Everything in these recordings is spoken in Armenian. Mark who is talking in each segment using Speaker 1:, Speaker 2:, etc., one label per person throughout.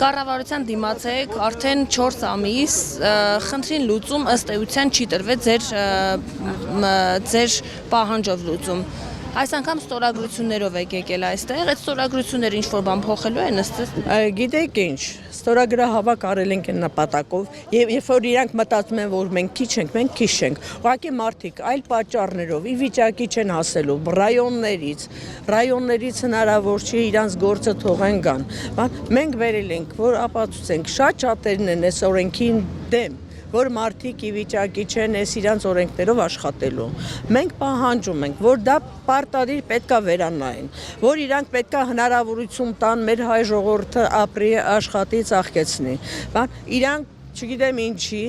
Speaker 1: Կառավարության դիմաց եք արդեն 4 ամիս, խնդրին լուծում ըստ էության չի տրվել ձեր պահանջով լուծում։ Այս անգամ ստորագրություններով եք եկել այստեղ, այդ ստորագրությունները ինչ-որ բան փոխելու են ըստ։
Speaker 2: Գիտեք ինչ, ստորագրահավաք արել ենք այն նպատակով, եւ երբ որ իրանք մտածում են, որ մենք քիչ ենք, ուղղակի մարդիկ այլ պատճառներով ի վիճակի չեն հասելու ռայոններից հնարավոր չի իրանց գործը թողեն գան։ Մենք վերել ենք, որ ապացուցենք, շատ շատերն են այս օրենքին դեմ, որ մարդիկ ի վիճակի չեն այս իրանց օրենքներով աշխատելու։ Մենք պահանջում ենք, որ դա պարտադիր պետքա վերանային, որ իրանք պետքա հնարավորություն տան մեր հայ ժողովուրդը ապրի, աշխատի, ծաղկեցնի։ Իրանք, չգիտեմ ինչի,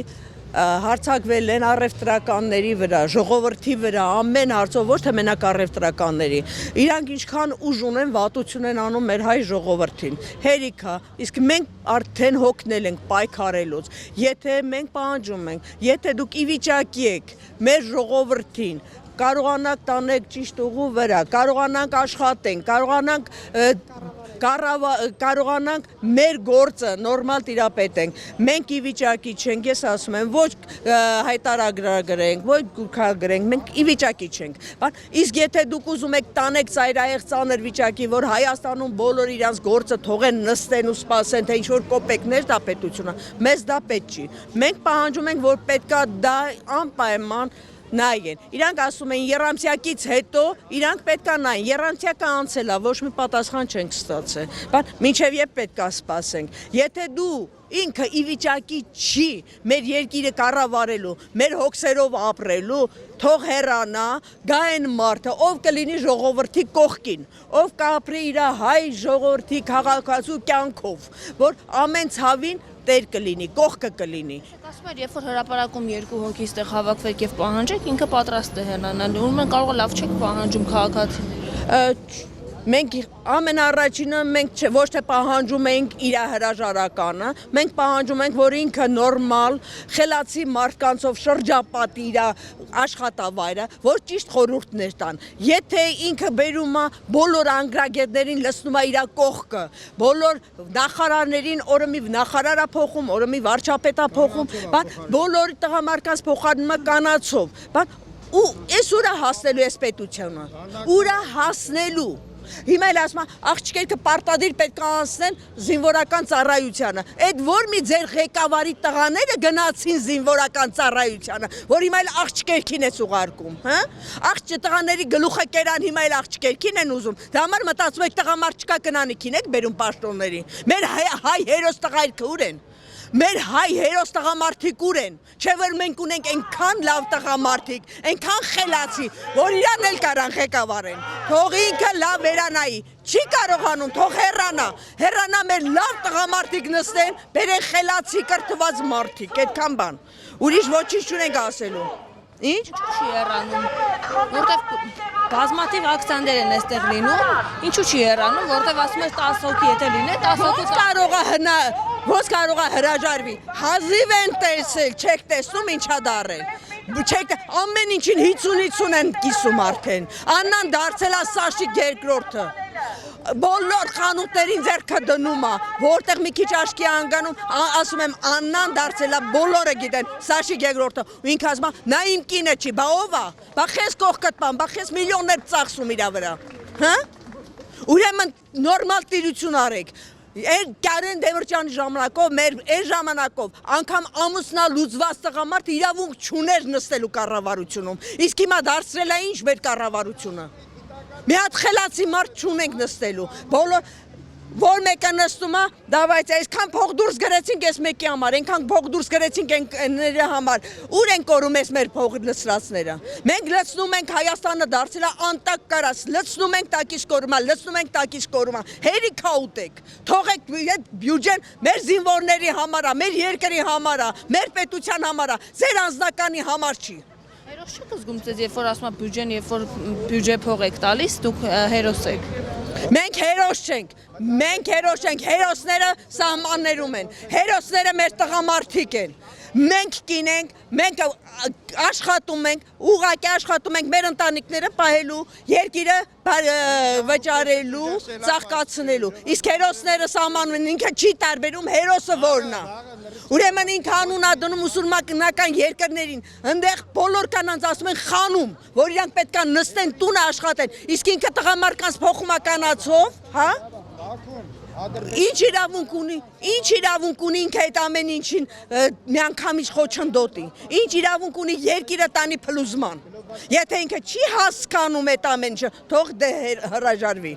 Speaker 2: հարցակվել են առևտրականների վրա, ժողովրդի վրա, ամեն հարցով, ոչ թե մենակ առևտրականների։ Իրանք ինչքան ուժ ունեն, վատություն են անում մեր հայ ժողովրդին։ Հերիքա, իսկ մենք արդեն հոգնել ենք պայքարելուց։ Եթե մենք պահանջում ենք, եթե դուք ի վիճակի եք մեր ժողովրդին կարողանանք տանեք ճիշտ ուղու վրա, կարողանանք աշխատենք, կարողանանք մեր գործը նորմալ տիրապետենք, մենք ի վիճակի չենք, ես ասում եմ, ոչ հայտարարագրենք, ոչ գուրքագրենք, մենք ի վիճակի չենք, իսկ եթե դուք ուզում եք տանեք ծայրահեղ ծանր վիճակի, որ Հայաստանում բոլոր իրանց գործը թողեն նստեն ու սպասեն, թե ինչ-որ կոպեկներ դա պետությունը, մեզ դա պետք չի, մենք պահանջում ենք, որ պետքա դա անպայման նայեն, իրանք ասում են եռամսյակից հետո, իրանք պետքա նայեն, եռամսյակը անցել է, ոչ մի պատասխան չենք ստացել, մինչև երբ պետքա սպասենք, եթե դու ինքը ի վիճակի չի մեր երկիրը կառավարելու, մեր հոգսերով ապրելու, թող հեռանա, գա այն մարդը, ով կլինի ժողովրդի կողքին, ով կապրի իր հայ ժողովրդի քաղաքացու կյանքով, որ ամեն ցավին տեր կլինի, կողքը կլինի։
Speaker 1: Ասում եմ, երբ որ հրապարակում երկու հոգի ստեղ հավաքվեք եւ պահանջեք, ինքը պատրաստ է հեռանալ, ուրեմն կարող է լավ չեք պահանջում քաղաքացիներին։
Speaker 2: Մենք ամենառաջինը մենք ոչ թե պահանջում ենք իր հրաժարականը, մենք պահանջում ենք, որ ինքը նորմալ, խելացի մարդկանցով շրջապատի իր աշխատավայրը, որ ճիշտ խորհուրդներ տան։ Եթե ինքը բերում է բոլոր անգրագետներին լցնում է իր կողքը, բոլոր նախարարներին օրը մի նախարար է փոխում, օրը մի վարչապետ է փոխում, բոլոր տղամարդկանց փոխարինում է կանացով, ու այս ուրա հասնելու էս պետությունը, ուրա հասնելու։ Հիմա էլ ասում եմ, աղջիկները պարտադիր պետք է անցնեն զինվորական ծառայությանը։ Այդ որ մի ձեր ղեկավարի տղաները գնացին զինվորական ծառայությանը, որ հիմա էլ աղջիկերքին է ուղարկում, հա? Տղաների գլուխը կերան, հիմա էլ աղջիկերքին են ուզում։ Դա համար մտածում եք տղամարդ չկա կնանիքին եք բերում պաշտոններին։ Մեր հայ հերոս տղայրքը ուր են։ Մեր հայ հերոս տղամարդիկ ուր են, չէ որ մենք ունենք այնքան լավ տղամարդիկ, այնքան խելացի, որ իրան էլ կարան ղեկավարեն, թող ինքը լավ վերանայի, չի կարողանում, թող հեռանա մեր լավ տղամարդիկ նստեն, բերեն խելացի կրթված մարդիկ, այդքան բան, ուրիշ ոչինչ չունենք ասելու։ Ինչ?
Speaker 1: Չի հեռանում, որտեվ բազմաթիվ ակցիաներ են այստեղ լինում, ինչու չի հեռանում, որտեվ ասում ես 10 հոգի եթե լինե, 10 հոգի
Speaker 2: Ոնց կարող է հրաժարվի, հազիվ են տեսել, չեք տեսնում ինչա դարել, ամեն ինչին 50-50 են կիսում արդեն, Աննան դարձել է Սաշիկ երկրորդը, բոլոր խանութներին ձեռքը դնում է, որտեղ մի քիչ աչքի անգանում, ասում եմ Աննան դարձել է, բոլորը գիտեն, Սաշիկ երկրորդը, ու ինքը ասում է, նա իմ կինը չի, բա ով է, բա խես կողքդ պան, բա խես միլիոններ ծախսում իրա վրա, հա, ուրեմն նորմալ տիրություն արեք, Կարեն Դևրճյանի ժամանակով, մեր այս ժամանակով, անգամ ամուսնա լուծված տղամարդ իրավունք չուներ նստելու կառավարությունում, իսկ հիմա դարձրել է ինչ մեր կառավարությունը, մի հատ խելացի մարդ չունենք նստելու, որ մեկը նստում է, դավայց այսքան փող դուրս գրեցինք այս մեկի համար, այնքան փող դուրս գրեցինք այնների համար, ուր են կորում այս մեր փող լցրածները, մենք լցնում ենք Հայաստանը դարձել է անտակ կարաս, լցնում ենք տակից կորումա, հերիքա ուտեք, թողեք բյուջեն մեր զինվորների համար է, մեր երկրի համար է, մեր պետության համար է, ձեր անձնականի համար չի։
Speaker 1: Հերոս չեք զգում ձեզ, երբ որ ասում եք բյուջեն, երբ որ բյուջե փող եք տալիս, դուք հերոս եք։
Speaker 2: Մենք հերոս չենք, հերոսները սահմաններում են, հերոսները մեր տղամարդիկ են, մենք կինենք, մենք աշխատում ենք, ուղղակի աշխատում ենք մեր ընտանիքները պահելու, երկիրը վճարելու, ծաղկացնելու։ Իսկ հերոսները սահմանում են, ինքը չի տարբերում հերոսը որն է։ Ուրեմն ինքը անուն ա դնում մուսուլմանական երկրներին, այնտեղ բոլոր կանանց ասում են խանում, որ իրանք պետք է նստեն տունը աշխատեն, իսկ ինքը տղամարդկանց փոխում ա կանացով, հա։ Ինչ իրավունք ունի ինքը այդ ամեն ինչին միանգամից խոչընդոտի, ինչ իրավունք ունի երկիրը տանի փլուզման, եթե ինքը չի հասկանում այդ ամեն ինչը, թող դե հրաժարվի,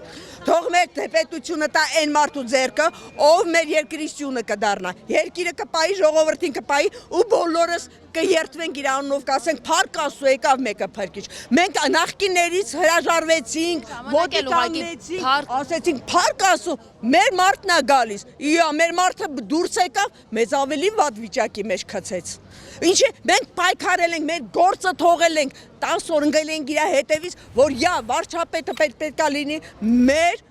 Speaker 2: թող մեր պետությունը տա այն մարդու ձեռքը, ով մեր երկրի սյունը կդառնա, երկիրը կպայի, ժողովրդին կպայի ու բոլորս կերթվենք իր անունով կասենք փառք Աստծո եկավ մեկը փրկիչ։ Մենք նախկիններից հրաժարվեցինք, ոտի կանգնեցինք, ասեցինք փառք Աստծո, մեր մարդն է գալիս։ Իա, մեր մարդը դուրս եկավ, մեզ ավելի վատ վիճակի մեջ գցեց։ Ինչի մենք պայքարել ենք, մեր գործը թողել ենք, 10 օր ընկել ենք իր հետևից, որ վարչապետը պետք է լինի մեր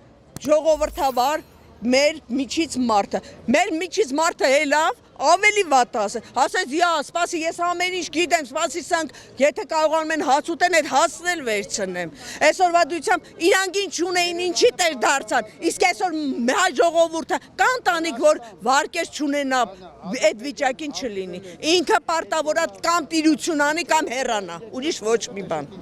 Speaker 2: ժողովրդավար, մեր միջից մարդը լավ ավելի վատ ասեց, սպասի, ես ամեն ինչ գիտեմ, սպասի սանք, եթե կարողանում են հաց ուտեն, այդ հացն էլ վերցնեմ։ Այսօրվա դույցամ իրանք ինչ ունեին, ինչի տեր դարձան, իսկ այսօր հայ ժողովուրդը կան տանիք, որ վարկես չունենա, այդ վիճակին չլինի։ Ինքը պարտավոր է կամ տիրություն անի, կամ հեռանա, ուրիշ ոչ մի բան։